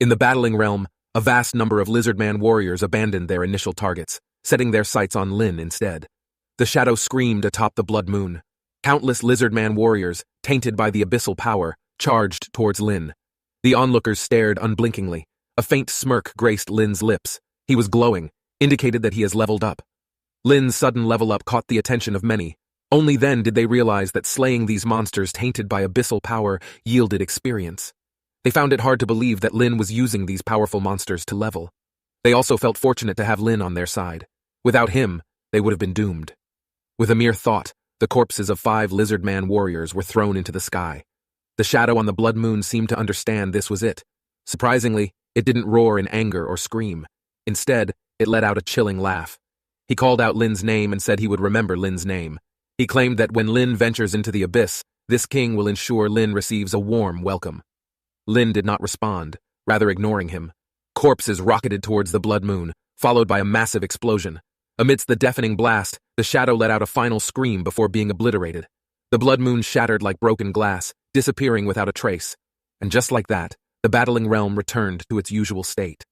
In the battling realm, a vast number of lizardman warriors abandoned their initial targets, setting their sights on Lin instead. The shadow screamed atop the blood moon. Countless lizardman warriors, tainted by the abyssal power, charged towards Lin. The onlookers stared unblinkingly. A faint smirk graced Lin's lips. He was glowing, indicated that he has leveled up. Lin's sudden level up caught the attention of many. Only then did they realize that slaying these monsters tainted by abyssal power yielded experience. They found it hard to believe that Lin was using these powerful monsters to level. They also felt fortunate to have Lin on their side. Without him, they would have been doomed. With a mere thought, the corpses of 5 lizardman warriors were thrown into the sky. The shadow on the blood moon seemed to understand this was it. Surprisingly, it didn't roar in anger or scream. Instead, it let out a chilling laugh. He called out Lin's name and said he would remember Lin's name. He claimed that when Lin ventures into the abyss, this king will ensure Lin receives a warm welcome. Lin did not respond, rather ignoring him. Corpses rocketed towards the blood moon, followed by a massive explosion. Amidst the deafening blast, the shadow let out a final scream before being obliterated. The blood moon shattered like broken glass, disappearing without a trace. And just like that, the battling realm returned to its usual state.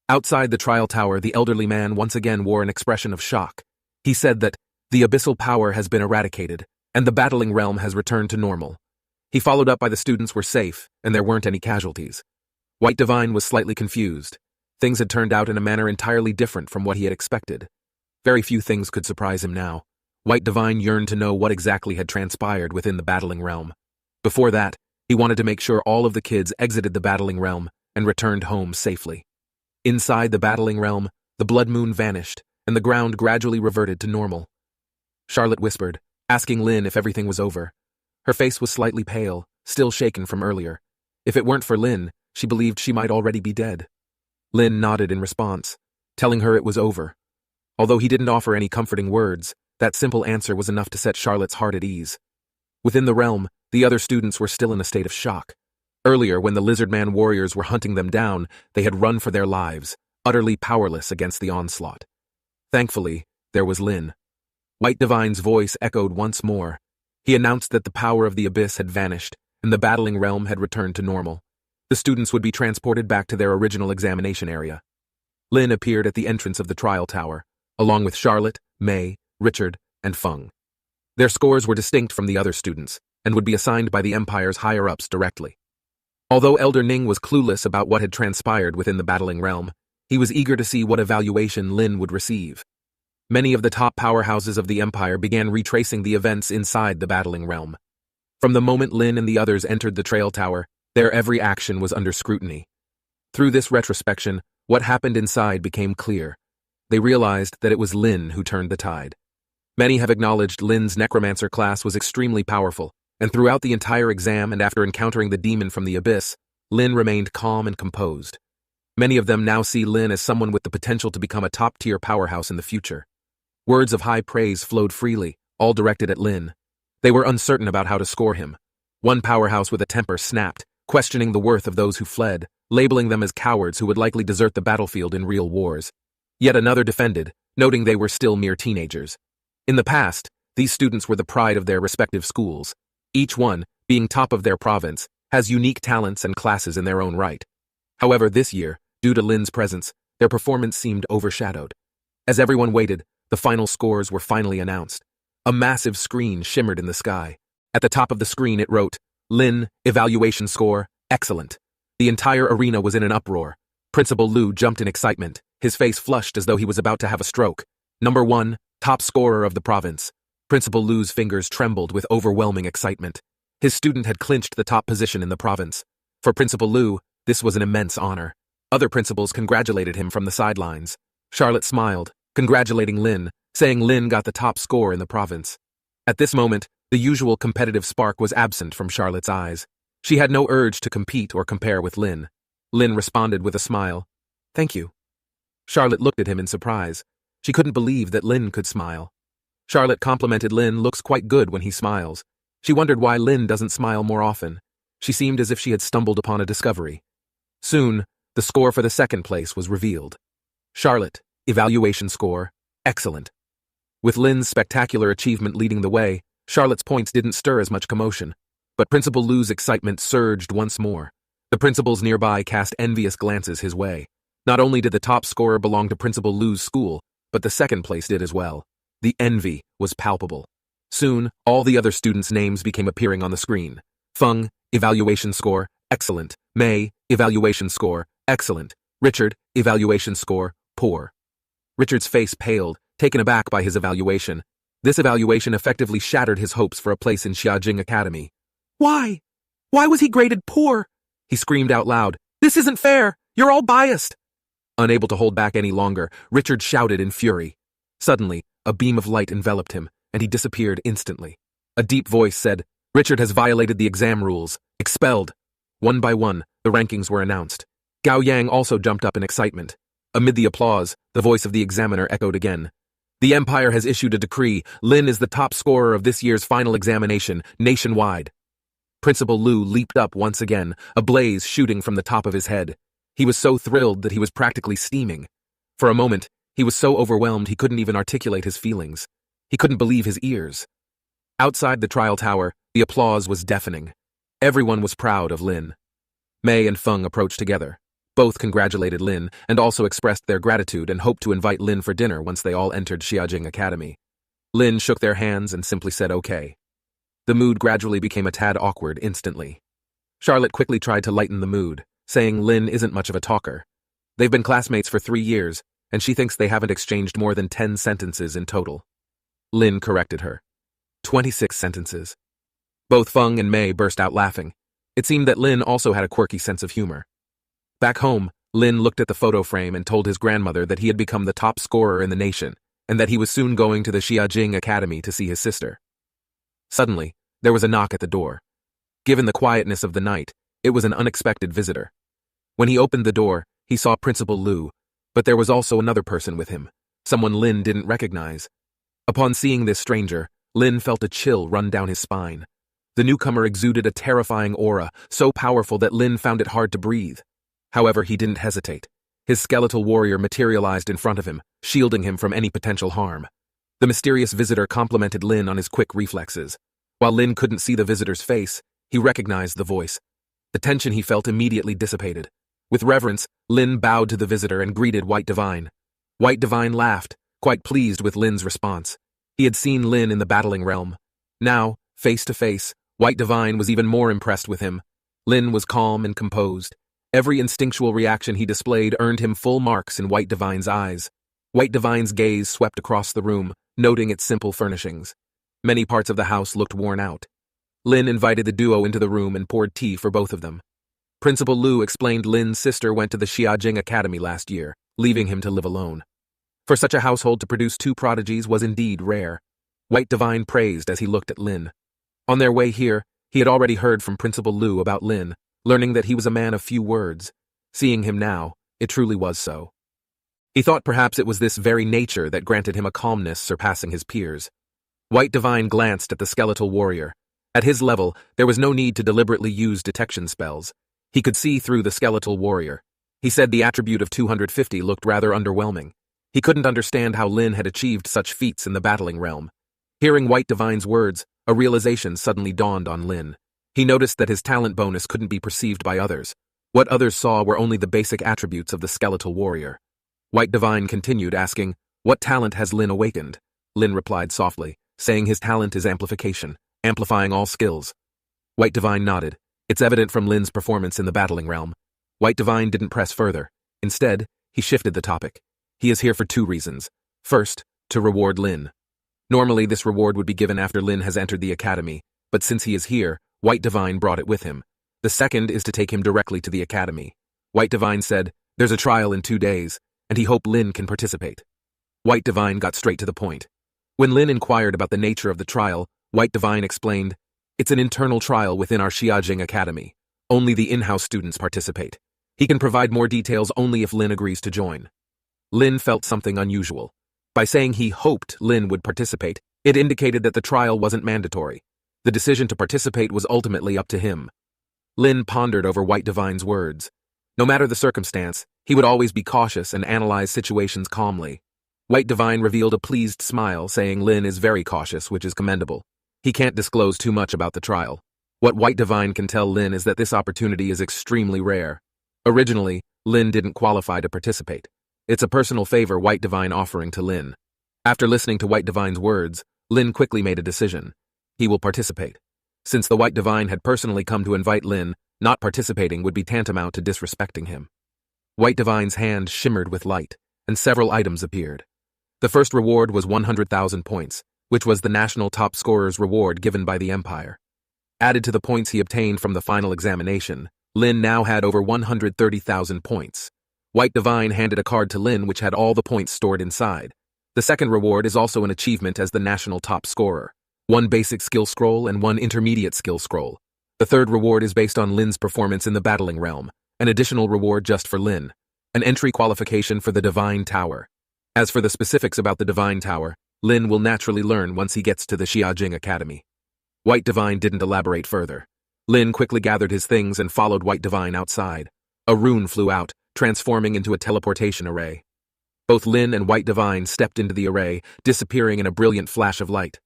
Outside the trial tower, the elderly man once again wore an expression of shock. He said that the abyssal power has been eradicated, and the battling realm has returned to normal. He followed up by the students were safe, and there weren't any casualties. White Divine was slightly confused. Things had turned out in a manner entirely different from what he had expected. Very few things could surprise him now. White Divine yearned to know what exactly had transpired within the battling realm. Before that, he wanted to make sure all of the kids exited the battling realm and returned home safely. Inside the battling realm, the blood moon vanished, and the ground gradually reverted to normal. Charlotte whispered, asking Lin if everything was over. Her face was slightly pale, still shaken from earlier. If it weren't for Lin, she believed she might already be dead. Lin nodded in response, telling her it was over. Although he didn't offer any comforting words, that simple answer was enough to set Charlotte's heart at ease. Within the realm, the other students were still in a state of shock. Earlier, when the lizardman warriors were hunting them down, they had run for their lives, utterly powerless against the onslaught. Thankfully, there was Lin. White Divine's voice echoed once more. He announced that the power of the abyss had vanished, and the battling realm had returned to normal. The students would be transported back to their original examination area. Lin appeared at the entrance of the trial tower, along with Charlotte, May, Richard, and Feng. Their scores were distinct from the other students, and would be assigned by the Empire's higher-ups directly. Although Elder Ning was clueless about what had transpired within the battling realm, he was eager to see what evaluation Lin would receive. Many of the top powerhouses of the Empire began retracing the events inside the battling realm. From the moment Lin and the others entered the trail tower, their every action was under scrutiny. Through this retrospection, what happened inside became clear. They realized that it was Lin who turned the tide. Many have acknowledged Lin's necromancer class was extremely powerful, and throughout the entire exam and after encountering the demon from the abyss, Lin remained calm and composed. Many of them now see Lin as someone with the potential to become a top-tier powerhouse in the future. Words of high praise flowed freely, all directed at Lin. They were uncertain about how to score him. One powerhouse with a temper snapped, questioning the worth of those who fled, labeling them as cowards who would likely desert the battlefield in real wars. Yet another defended, noting they were still mere teenagers. In the past, these students were the pride of their respective schools. Each one, being top of their province, has unique talents and classes in their own right. However, this year, due to Lin's presence, their performance seemed overshadowed. As everyone waited, the final scores were finally announced. A massive screen shimmered in the sky. At the top of the screen it wrote, Lin, evaluation score, excellent. The entire arena was in an uproar. Principal Lu jumped in excitement, his face flushed as though he was about to have a stroke. Number 1, top scorer of the province. Principal Lu's fingers trembled with overwhelming excitement. His student had clinched the top position in the province. For Principal Lu, this was an immense honor. Other principals congratulated him from the sidelines. Charlotte smiled, congratulating Lin, saying Lin got the top score in the province. At this moment, the usual competitive spark was absent from Charlotte's eyes. She had no urge to compete or compare with Lin. Lin responded with a smile. Thank you. Charlotte looked at him in surprise. She couldn't believe that Lin could smile. Charlotte complimented Lin looks quite good when he smiles. She wondered why Lin doesn't smile more often. She seemed as if she had stumbled upon a discovery. Soon, the score for the second place was revealed. Charlotte, evaluation score, excellent. With Lin's spectacular achievement leading the way, Charlotte's points didn't stir as much commotion. But Principal Lu's excitement surged once more. The principals nearby cast envious glances his way. Not only did the top scorer belong to Principal Lu's school, but the second place did as well. The envy was palpable. Soon, all the other students' names became appearing on the screen. Feng, evaluation score, excellent. Mei, evaluation score, excellent. Richard, evaluation score, poor. Richard's face paled, taken aback by his evaluation. This evaluation effectively shattered his hopes for a place in Xiajing Academy. Why? Why was he graded poor? He screamed out loud. This isn't fair! You're all biased! Unable to hold back any longer, Richard shouted in fury. Suddenly, a beam of light enveloped him, and he disappeared instantly. A deep voice said, Richard has violated the exam rules. Expelled. One by one, the rankings were announced. Gao Yang also jumped up in excitement. Amid the applause, the voice of the examiner echoed again. The Empire has issued a decree. Lin is the top scorer of this year's final examination, nationwide. Principal Lu leaped up once again, a blaze shooting from the top of his head. He was so thrilled that he was practically steaming. For a moment, he was so overwhelmed he couldn't even articulate his feelings. He couldn't believe his ears. Outside the trial tower, the applause was deafening. Everyone was proud of Lin. Mei and Feng approached together. Both congratulated Lin and also expressed their gratitude and hoped to invite Lin for dinner once they all entered Xiajing Academy. Lin shook their hands and simply said okay. The mood gradually became a tad awkward instantly. Charlotte quickly tried to lighten the mood, saying Lin isn't much of a talker. They've been classmates for 3 years, and she thinks they haven't exchanged more than 10 sentences in total. Lin corrected her. 26 sentences. Both Feng and Mei burst out laughing. It seemed that Lin also had a quirky sense of humor. Back home, Lin looked at the photo frame and told his grandmother that he had become the top scorer in the nation, and that he was soon going to the Xiajing Academy to see his sister. Suddenly, there was a knock at the door. Given the quietness of the night, it was an unexpected visitor. When he opened the door, he saw Principal Lu, but there was also another person with him, someone Lin didn't recognize. Upon seeing this stranger, Lin felt a chill run down his spine. The newcomer exuded a terrifying aura, so powerful that Lin found it hard to breathe. However, he didn't hesitate. His skeletal warrior materialized in front of him, shielding him from any potential harm. The mysterious visitor complimented Lin on his quick reflexes. While Lin couldn't see the visitor's face, he recognized the voice. The tension he felt immediately dissipated. With reverence, Lin bowed to the visitor and greeted White Divine. White Divine laughed, quite pleased with Lin's response. He had seen Lin in the battling realm. Now, face to face, White Divine was even more impressed with him. Lin was calm and composed. Every instinctual reaction he displayed earned him full marks in White Divine's eyes. White Divine's gaze swept across the room, noting its simple furnishings. Many parts of the house looked worn out. Lin invited the duo into the room and poured tea for both of them. Principal Lu explained Lin's sister went to the Xiajing Academy last year, leaving him to live alone. For such a household to produce 2 prodigies was indeed rare. White Divine praised as he looked at Lin. On their way here, he had already heard from Principal Lu about Lin, learning that he was a man of few words. Seeing him now, it truly was so. He thought perhaps it was this very nature that granted him a calmness surpassing his peers. White Divine glanced at the skeletal warrior. At his level, there was no need to deliberately use detection spells. He could see through the skeletal warrior. He said the attribute of 250 looked rather underwhelming. He couldn't understand how Lin had achieved such feats in the battling realm. Hearing White Divine's words, a realization suddenly dawned on Lin. He noticed that his talent bonus couldn't be perceived by others. What others saw were only the basic attributes of the skeletal warrior. White Divine continued asking, "What talent has Lin awakened?" Lin replied softly, saying his talent is amplification, amplifying all skills. White Divine nodded. It's evident from Lin's performance in the battling realm. White Divine didn't press further. Instead, he shifted the topic. He is here for 2 reasons. First, to reward Lin. Normally, this reward would be given after Lin has entered the academy, but since he is here, White Divine brought it with him. The second is to take him directly to the academy. White Divine said, there's a trial in 2 days, and he hoped Lin can participate. White Divine got straight to the point. When Lin inquired about the nature of the trial, White Divine explained, it's an internal trial within our Xiajing Academy. Only the in-house students participate. He can provide more details only if Lin agrees to join. Lin felt something unusual. By saying he hoped Lin would participate, it indicated that the trial wasn't mandatory. The decision to participate was ultimately up to him. Lin pondered over White Divine's words. No matter the circumstance, he would always be cautious and analyze situations calmly. White Divine revealed a pleased smile, saying Lin is very cautious, which is commendable. He can't disclose too much about the trial. What White Divine can tell Lin is that this opportunity is extremely rare. Originally, Lin didn't qualify to participate. It's a personal favor White Divine offering to Lin. After listening to White Divine's words, Lin quickly made a decision. He will participate. Since the White Divine had personally come to invite Lin, not participating would be tantamount to disrespecting him. White Divine's hand shimmered with light, and several items appeared. The first reward was 100,000 points, which was the national top scorer's reward given by the Empire. Added to the points he obtained from the final examination, Lin now had over 130,000 points. White Divine handed a card to Lin which had all the points stored inside. The second reward is also an achievement as the national top scorer. 1 basic skill scroll and 1 intermediate skill scroll. The third reward is based on Lin's performance in the battling realm, an additional reward just for Lin, an entry qualification for the Divine Tower. As for the specifics about the Divine Tower, Lin will naturally learn once he gets to the Xiajing Academy. White Divine didn't elaborate further. Lin quickly gathered his things and followed White Divine outside. A rune flew out, transforming into a teleportation array. Both Lin and White Divine stepped into the array, disappearing in a brilliant flash of light.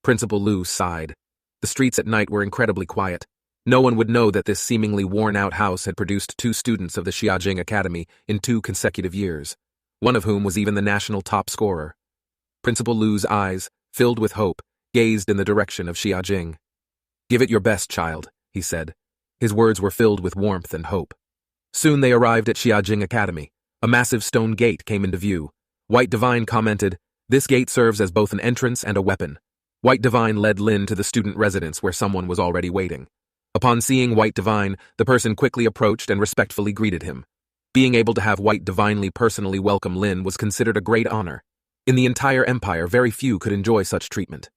Principal Lu sighed. The streets at night were incredibly quiet. No one would know that this seemingly worn-out house had produced 2 students of the Xiajing Academy in 2 consecutive years, one of whom was even the national top scorer. Principal Lu's eyes, filled with hope, gazed in the direction of Xiajing. "Give it your best, child," he said. His words were filled with warmth and hope. Soon they arrived at Xiajing Academy. A massive stone gate came into view. White Divine commented, "This gate serves as both an entrance and a weapon." White Divine led Lin to the student residence where someone was already waiting. Upon seeing White Divine, the person quickly approached and respectfully greeted him. Being able to have White Divinely personally welcome Lin was considered a great honor. In the entire empire, very few could enjoy such treatment.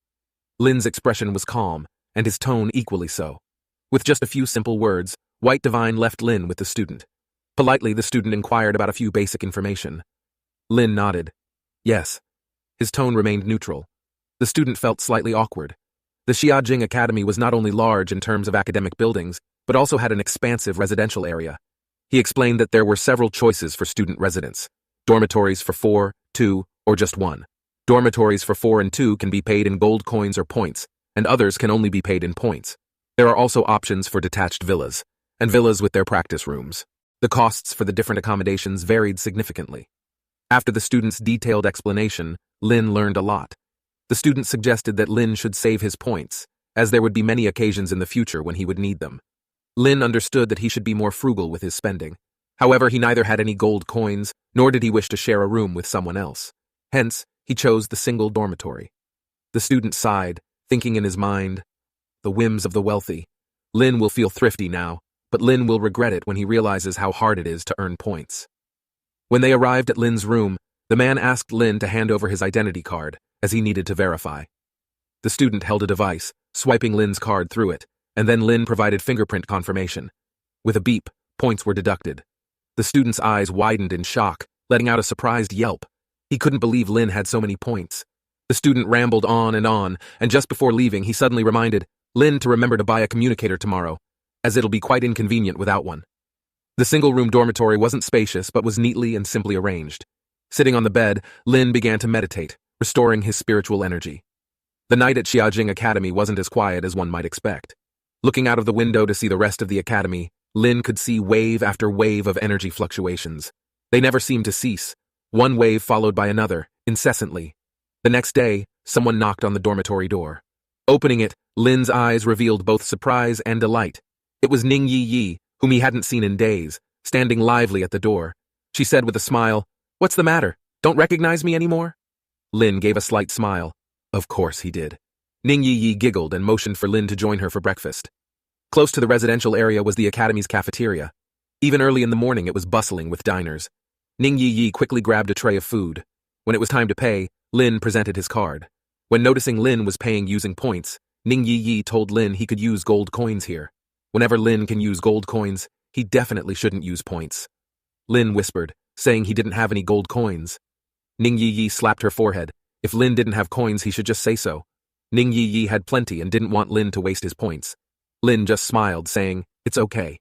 Lin's expression was calm, and his tone equally so. With just a few simple words, White Divine left Lin with the student. Politely, the student inquired about a few basic information. Lin nodded. Yes. His tone remained neutral. The student felt slightly awkward. The Xiajing Academy was not only large in terms of academic buildings, but also had an expansive residential area. He explained that there were several choices for student residence. Dormitories for 4, 2, or just 1. Dormitories for 4 and 2 can be paid in gold coins or points, and others can only be paid in points. There are also options for detached villas, and villas with their practice rooms. The costs for the different accommodations varied significantly. After the student's detailed explanation, Lin learned a lot. The student suggested that Lin should save his points, as there would be many occasions in the future when he would need them. Lin understood that he should be more frugal with his spending. However, he neither had any gold coins, nor did he wish to share a room with someone else. Hence, he chose the single dormitory. The student sighed, thinking in his mind, "The whims of the wealthy. Lin will feel thrifty now, but Lin will regret it when he realizes how hard it is to earn points." When they arrived at Lin's room, the man asked Lin to hand over his identity card, as he needed to verify. The student held a device, swiping Lin's card through it, and then Lin provided fingerprint confirmation. With a beep, points were deducted. The student's eyes widened in shock, letting out a surprised yelp. He couldn't believe Lin had so many points. The student rambled on, and just before leaving, he suddenly reminded Lin to remember to buy a communicator tomorrow, as it'll be quite inconvenient without one. The single-room dormitory wasn't spacious, but was neatly and simply arranged. Sitting on the bed, Lin began to meditate, restoring his spiritual energy. The night at Xiajing Academy wasn't as quiet as one might expect. Looking out of the window to see the rest of the academy, Lin could see wave after wave of energy fluctuations. They never seemed to cease, one wave followed by another, incessantly. The next day, someone knocked on the dormitory door. Opening it, Lin's eyes revealed both surprise and delight. It was Ning Yi, whom he hadn't seen in days, standing lively at the door. She said with a smile, "What's the matter? Don't recognize me anymore?" Lin gave a slight smile. Of course he did. Ning Yi giggled and motioned for Lin to join her for breakfast. Close to the residential area was the academy's cafeteria. Even early in the morning it was bustling with diners. Ning Yi quickly grabbed a tray of food. When it was time to pay, Lin presented his card. When noticing Lin was paying using points, Ning Yi told Lin he could use gold coins here. Whenever Lin can use gold coins, he definitely shouldn't use points. Lin whispered, saying he didn't have any gold coins. Ning Yi slapped her forehead. If Lin didn't have coins, he should just say so. Ning Yi had plenty and didn't want Lin to waste his points. Lin just smiled, saying, "It's okay."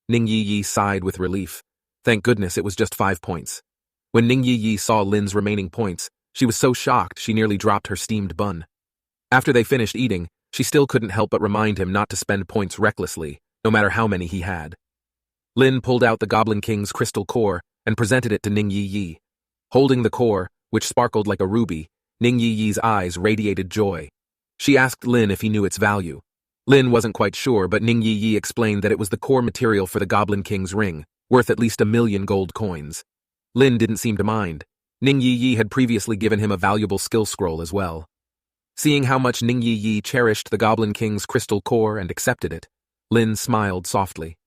Ning Yi sighed with relief. Thank goodness it was just 5 points. When Ning Yi saw Lin's remaining points, she was so shocked she nearly dropped her steamed bun. After they finished eating, She still couldn't help but remind him not to spend points recklessly, no matter how many he had. Lin pulled out the Goblin King's crystal core and presented it to Ning Yi. Holding the core, which sparkled like a ruby, Ning Yi's eyes radiated joy. She asked Lin if he knew its value. Lin wasn't quite sure, but Ning Yi explained that it was the core material for the Goblin King's ring, worth at least 1,000,000 gold coins. Lin didn't seem to mind. Ning Yi had previously given him a valuable skill scroll as well. Seeing how much Ning Yi cherished the Goblin King's crystal core and accepted it, Lin smiled softly.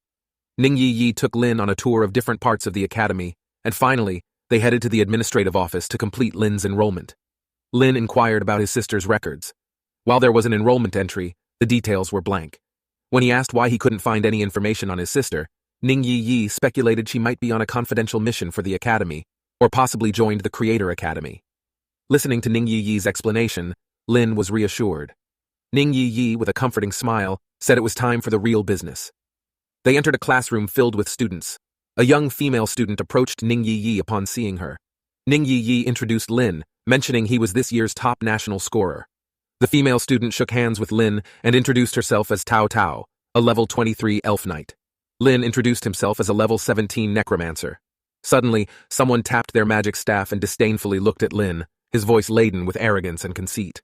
Ning Yi took Lin on a tour of different parts of the academy, and finally, they headed to the administrative office to complete Lin's enrollment. Lin inquired about his sister's records. While there was an enrollment entry, the details were blank. When he asked why he couldn't find any information on his sister, Ning Yi speculated she might be on a confidential mission for the academy, or possibly joined the Creator Academy. Listening to Ning Yi's explanation, Lin was reassured. Ning Yi, with a comforting smile, said it was time for the real business. They entered a classroom filled with students. A young female student approached Ning Yi upon seeing her. Ning Yi introduced Lin, mentioning he was this year's top national scorer. The female student shook hands with Lin and introduced herself as Tao Tao, a level 23 elf knight. Lin introduced himself as a level 17 necromancer. Suddenly, someone tapped their magic staff and disdainfully looked at Lin, his voice laden with arrogance and conceit.